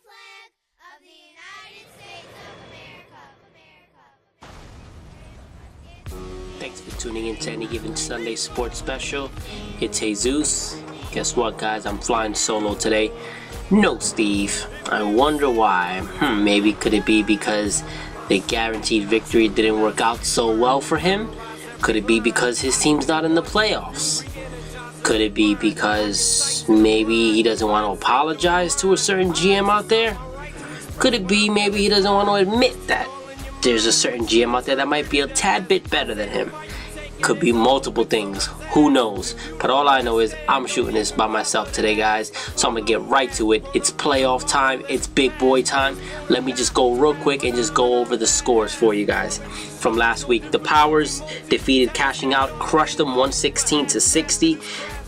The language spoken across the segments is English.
flag of the United States of America. Thanks for tuning in to Any Given Sunday Sports Special. It's Jesus. Guess what, guys? I'm flying solo today. No Steve. I wonder why. Maybe could it be because the guaranteed victory didn't work out so well for him? Could it be because his team's not in the playoffs? Could it be because maybe he doesn't want to apologize to a certain GM out there? Could it be maybe he doesn't want to admit that there's a certain GM out there that might be a tad bit better than him? Could be multiple things. Who knows? But all I know is I'm shooting this by myself today, guys. So I'm going to get right to it. It's playoff time. It's big boy time. Let me just go real quick and just go over the scores for you guys from last week. The Powers defeated Cashing Out, crushed them 116-60.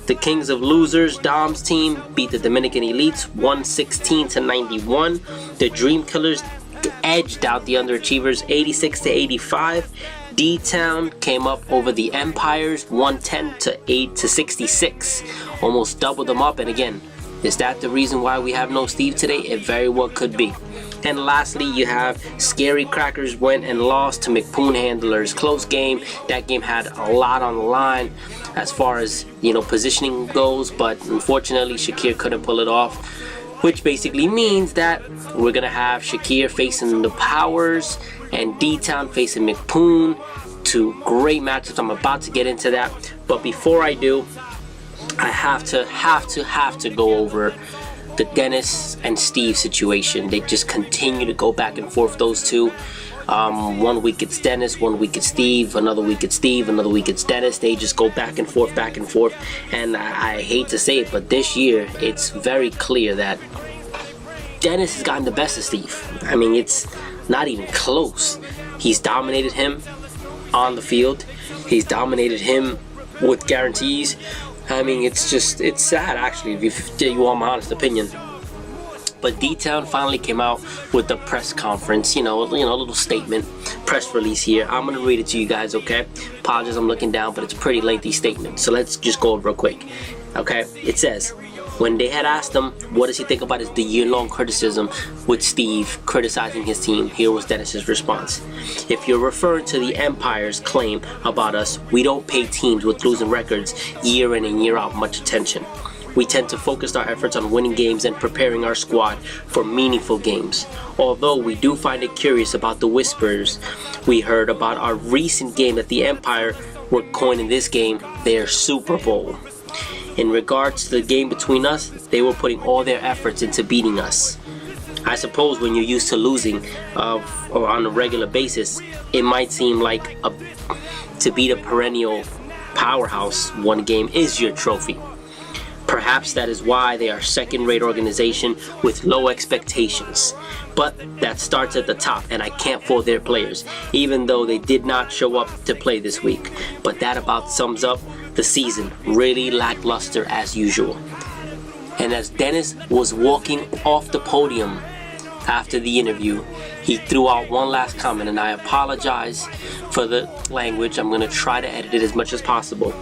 The Kings of Losers, Dom's team, beat the Dominican Elites 116-91. The Dream Killers edged out the Underachievers 86-85. D-Town came up over the Empires 110-66. Almost doubled them up. And again, is that the reason why we have no Steve today? It very well could be. And lastly, you have Scary Crackers went and lost to McPoon Handlers. Close game. That game had a lot on the line as far as, positioning goes, but unfortunately Shakir couldn't pull it off, which basically means that we're gonna have Shakir facing the Powers and D-Town facing McPoon. Two great matchups. I'm about to get into that, but before I do, I have to go over the Dennis and Steve situation. They just continue to go back and forth, those two. 1 week it's Dennis, 1 week it's Steve, another week it's Steve, another week it's Dennis. They just go back and forth, and I hate to say it, but this year it's very clear that Dennis has gotten the best of Steve. I mean, it's not even close. He's dominated him on the field. He's dominated him with guarantees. I mean, it's sad, actually, if you want my honest opinion. But D-Town finally came out with the press conference, a little statement, press release here. I'm going to read it to you guys, okay? Apologies, I'm looking down, but it's a pretty lengthy statement. So let's just go over real quick, okay? It says, when they had asked him, what does he think about the year-long criticism with Steve criticizing his team, here was Dennis's response. If you're referring to the Empire's claim about us, we don't pay teams with losing records year in and year out much attention. We tend to focus our efforts on winning games and preparing our squad for meaningful games. Although we do find it curious about the whispers we heard about our recent game that the Empire were coining this game their Super Bowl. In regards to the game between us, they were putting all their efforts into beating us. I suppose when you're used to losing or on a regular basis, it might seem like to beat a perennial powerhouse one game is your trophy. Perhaps that is why they are a second-rate organization with low expectations. But that starts at the top, and I can't fault their players, even though they did not show up to play this week. But that about sums up the season. Really lackluster as usual. And as Dennis was walking off the podium after the interview, he threw out one last comment, and I apologize for the language. I'm going to try to edit it as much as possible.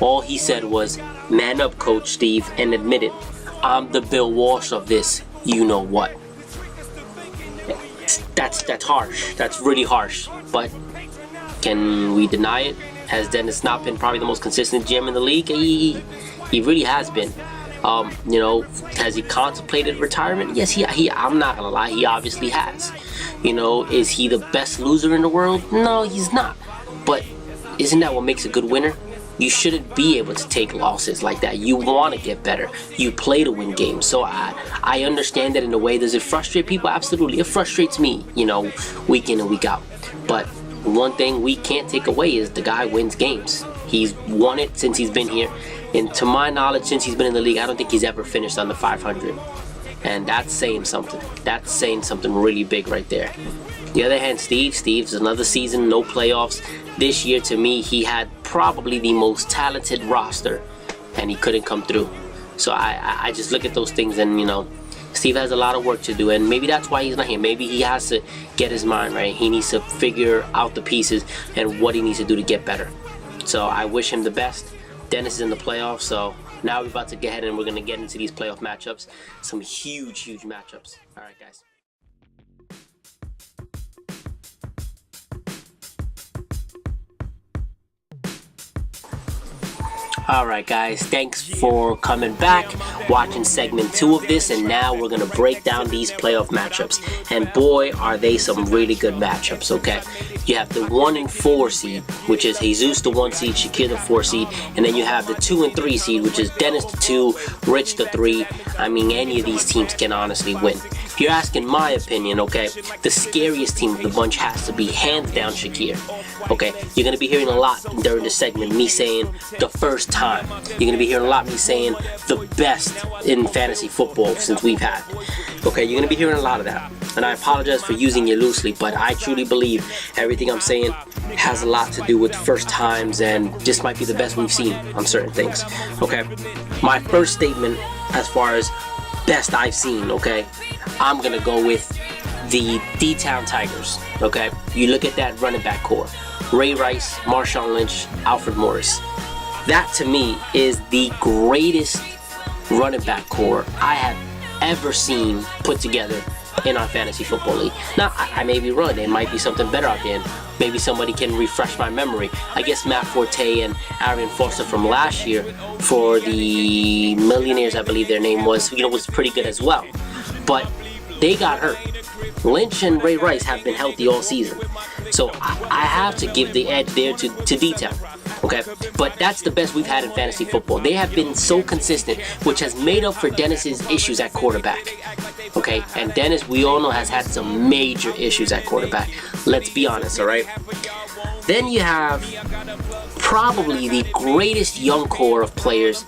All he said was, "Man up, Coach Steve, and admit it. I'm the Bill Walsh of this, you know what." That's harsh. That's really harsh. But can we deny it? Has Dennis not been probably the most consistent GM in the league? He really has been. Has he contemplated retirement? Yes, I'm not gonna lie, he obviously has. Is he the best loser in the world? No, he's not. But isn't that what makes a good winner? You shouldn't be able to take losses like that. You want to get better. You play to win games. So I understand that in a way. Does it frustrate people? Absolutely. It frustrates me, week in and week out. But one thing we can't take away is the guy wins games. He's won it since he's been here. And to my knowledge, since he's been in the league, I don't think he's ever finished under 500. And that's saying something. That's saying something really big right there. The other hand, Steve's another season, no playoffs. This year, to me, he had probably the most talented roster, and he couldn't come through. So I just look at those things, and Steve has a lot of work to do, and maybe that's why he's not here. Maybe he has to get his mind right. He needs to figure out the pieces and what he needs to do to get better. So I wish him the best. Dennis is in the playoffs, so Now we're about to get ahead and we're going to get into these playoff matchups. Some huge matchups. All right, guys. Alright guys, thanks for coming back, watching segment 2 of this, and now we're going to break down these playoff matchups. And boy, are they some really good matchups, okay? You have the 1 and 4 seed, which is Jesus the 1 seed, Shakir the 4 seed, and then you have the 2 and 3 seed, which is Dennis the 2, Rich the 3. I mean, any of these teams can honestly win. If you're asking my opinion, okay, the scariest team of the bunch has to be hands down Shakir. Okay, you're going to be hearing a lot during this segment me saying the first time. You're going to be hearing a lot me saying the best in fantasy football since we've had. Okay, you're going to be hearing a lot of that. And I apologize for using it loosely, but I truly believe everything I'm saying has a lot to do with first times, and this might be the best we've seen on certain things. Okay, my first statement as far as best I've seen, okay, I'm going to go with the D-Town Tigers. Okay, you look at that running back core. Ray Rice, Marshawn Lynch, Alfred Morris. That to me is the greatest running back core I have ever seen put together in our fantasy football league. Now, I may be wrong. There might be something better out there. Maybe somebody can refresh my memory. I guess Matt Forte and Arian Foster from last year for the Millionaires, I believe their name was, was pretty good as well. But they got hurt. Lynch and Ray Rice have been healthy all season. So I have to give the edge there to D-Town. Okay, but that's the best we've had in fantasy football. They have been so consistent, which has made up for Dennis's issues at quarterback. Okay, and Dennis, we all know, has had some major issues at quarterback. Let's be honest, all right? Then you have probably the greatest young core of players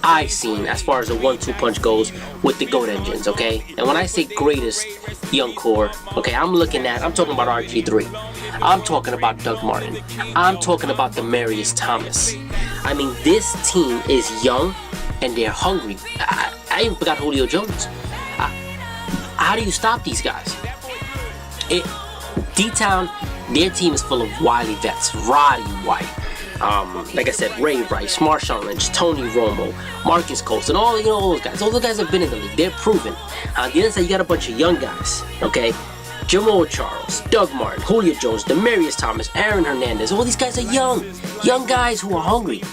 I've seen as far as the 1-2 punch goes with the GOAT engines, okay? And when I say greatest young core, okay, I'm talking about RG3. I'm talking about Doug Martin. I'm talking about Demaryius Thomas. I mean, this team is young and they're hungry. I even forgot Julio Jones. How do you stop these guys? D-Town, their team is full of wily vets. Roddy White, like I said, Ray Rice, Marshawn Lynch, Tony Romo, Marcus Colston, all those guys. All those guys have been in the league. They're proven. On the other side, you got a bunch of young guys. Okay, Jamal Charles, Doug Martin, Julio Jones, Demaryius Thomas, Aaron Hernandez. All these guys are young guys who are hungry.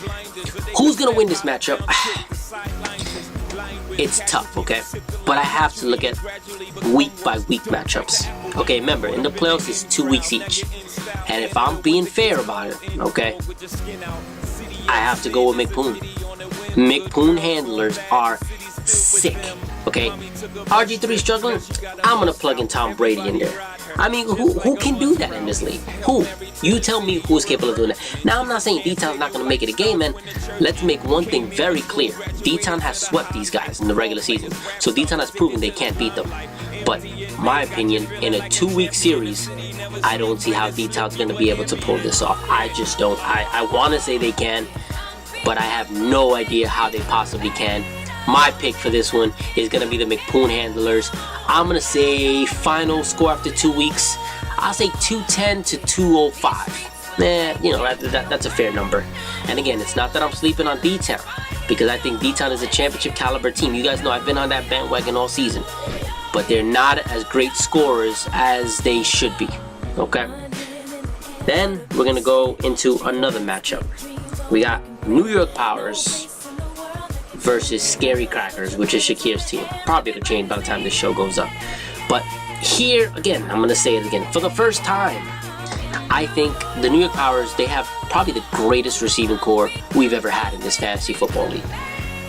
Who's gonna win this matchup? It's tough, okay? But I have to look at week-by-week matchups. Okay, remember, in the playoffs, it's 2 weeks each. And if I'm being fair about it, okay, I have to go with McPoon. McPoon handlers are sick, okay? RG3 struggling, I'm going to plug in Tom Brady in there. I mean, who can do that in this league? Who? You tell me who's capable of doing that. Now, I'm not saying D-Town's not going to make it a game, man. Let's make one thing very clear. D-Town has swept these guys in the regular season. So D-Town has proven they can't beat them. But, my opinion, in a 2-week series, I don't see how D-Town's going to be able to pull this off. I just don't. I want to say they can, but I have no idea how they possibly can. My pick for this one is going to be the McPoon handlers. I'm going to say final score after 2 weeks. I'll say 210 to 205. That's a fair number. And again, it's not that I'm sleeping on D-Town, because I think D-Town is a championship caliber team. You guys know I've been on that bandwagon all season. But they're not as great scorers as they should be. Okay? Then we're going to go into another matchup. We got New York Powers versus Scary Crackers, which is Shakir's team. Probably it'll change by the time this show goes up. But here, again, I'm going to say it again. For the first time, I think the New York Powers, they have probably the greatest receiving core we've ever had in this fantasy football league.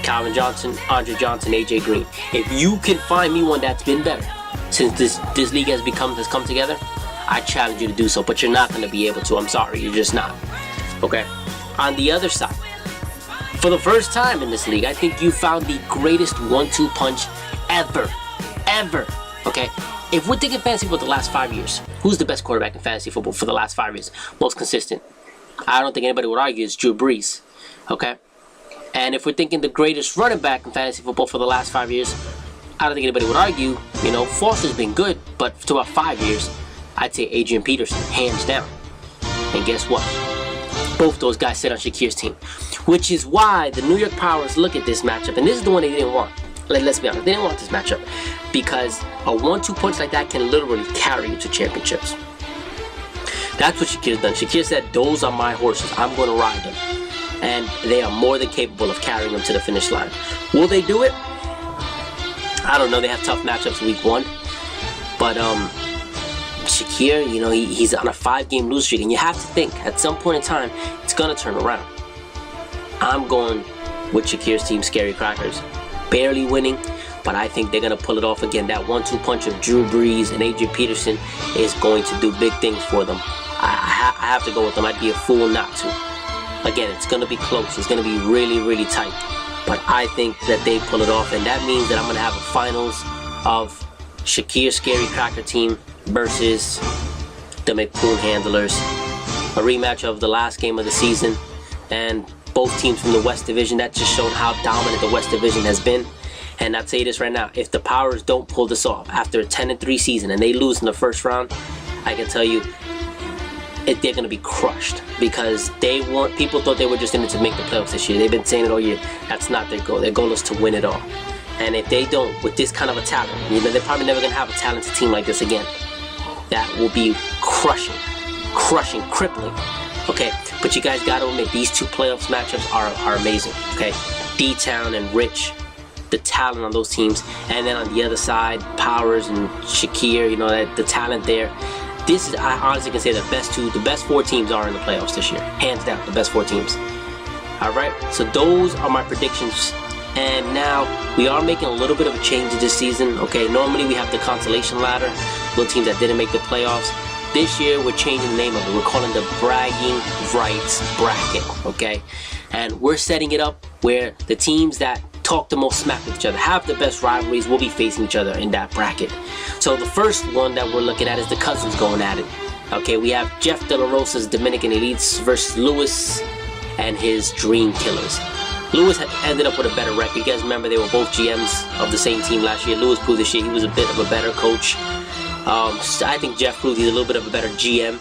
Calvin Johnson, Andre Johnson, AJ Green. If you can find me one that's been better since this league has come together, I challenge you to do so. But you're not going to be able to. I'm sorry, you're just not. Okay? On the other side, for the first time in this league, I think you found the greatest 1-2 punch ever. Okay? If we're thinking fantasy football the last 5 years, who's the best quarterback in fantasy football for the last 5 years? Most consistent. I don't think anybody would argue it's Drew Brees. Okay? And if we're thinking the greatest running back in fantasy football for the last 5 years, I don't think anybody would argue. Foster's been good, but to about 5 years, I'd say Adrian Peterson, hands down. And guess what? Both those guys sit on Shakir's team, which is why the New York Powers look at this matchup, and this is the one they didn't want. Let's be honest, they didn't want this matchup because a 1-2 punch like that can literally carry you to championships. That's what Shakir's done. Shakir said, those are my horses, I'm going to ride them. And they are more than capable of carrying them to the finish line. Will they do it? I don't know, they have tough matchups week 1. But Shakir, you know, he's on a 5-game losing streak, and you have to think at some point in time it's gonna turn around. I'm going with Shakir's team, Scary Crackers, barely winning, but I think they're gonna pull it off again. That 1-2 punch of Drew Brees and Adrian Peterson is going to do big things for them. I have to go with them. I'd be a fool not to. Again, it's gonna be close. It's gonna be really, really tight. But I think that they pull it off, and that means that I'm gonna have a finals of Shakir Scary Cracker team versus the McPoon Handlers. A rematch of the last game of the season, and both teams from the West Division. That just showed how dominant the West Division has been. And I'll tell you this right now, if the Powers don't pull this off after a 10-3 season and they lose in the first round, I can tell you they're going to be crushed, because people thought they were just in it to make the playoffs this year. They've been saying it all year. That's not their goal. Their goal is to win it all. And if they don't, with this kind of a talent, you know, they're probably never going to have a talented team like this again. That will be crushing, crippling. Okay, but you guys got to admit, these two playoffs matchups are amazing. Okay, D-Town and Rich, the talent on those teams, and then on the other side, Powers and Shakir, you know, the talent there. This is, I honestly can say, the best 4 teams are in the playoffs this year, hands down, the best 4 teams. All right, so those are my predictions. And now we are making a little bit of a change this season. Okay, normally we have the consolation ladder, little teams that didn't make the playoffs. This year we're changing the name of it. We're calling the bragging rights bracket. Okay, and we're setting it up where the teams that talk the most smack with each other, have the best rivalries, will be facing each other in that bracket. So the first one that we're looking at is the cousins going at it. Okay, we have Jeff De La Rosa's Dominican Elites versus Lewis and his Dream Killers. Lewis had ended up with a better record. You guys remember they were both GMs of the same team last year. Lewis proved this year he was a bit of a better coach. I think Jeff proved he's a little bit of a better GM.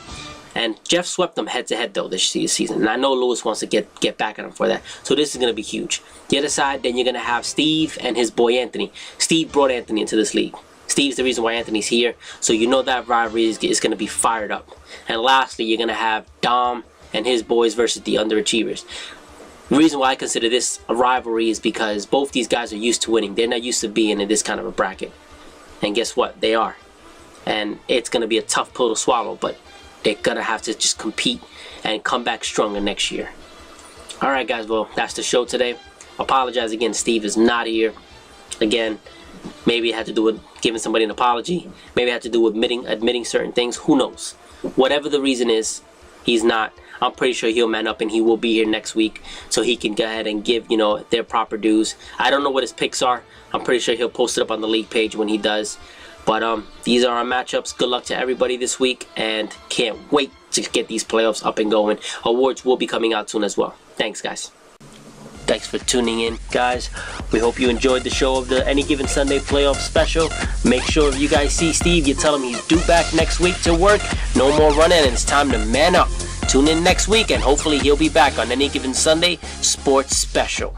And Jeff swept them head-to-head though this season. And I know Lewis wants to get back at him for that. So this is going to be huge. The other side, then you're going to have Steve and his boy Anthony. Steve brought Anthony into this league. Steve's the reason why Anthony's here. So you know that rivalry is going to be fired up. And lastly, you're going to have Dom and his boys versus the Underachievers. The reason why I consider this a rivalry is because both these guys are used to winning. They're not used to being in this kind of a bracket. And guess what? They are. And it's going to be a tough pill to swallow, but they're going to have to just compete and come back stronger next year. Alright guys, well, that's the show today. Apologize again, Steve is not here. Again, maybe it had to do with giving somebody an apology. Maybe it had to do with admitting certain things. Who knows? Whatever the reason is, he's not. I'm pretty sure he'll man up and he will be here next week so he can go ahead and give, you know, their proper dues. I don't know what his picks are. I'm pretty sure he'll post it up on the league page when he does. But these are our matchups. Good luck to everybody this week, and can't wait to get these playoffs up and going. Awards will be coming out soon as well. Thanks, guys. Thanks for tuning in, guys. We hope you enjoyed the show of the Any Given Sunday playoff special. Make sure if you guys see Steve, you tell him he's due back next week to work. No more running, and it's time to man up. Tune in next week, and hopefully he'll be back on Any Given Sunday Sports Special.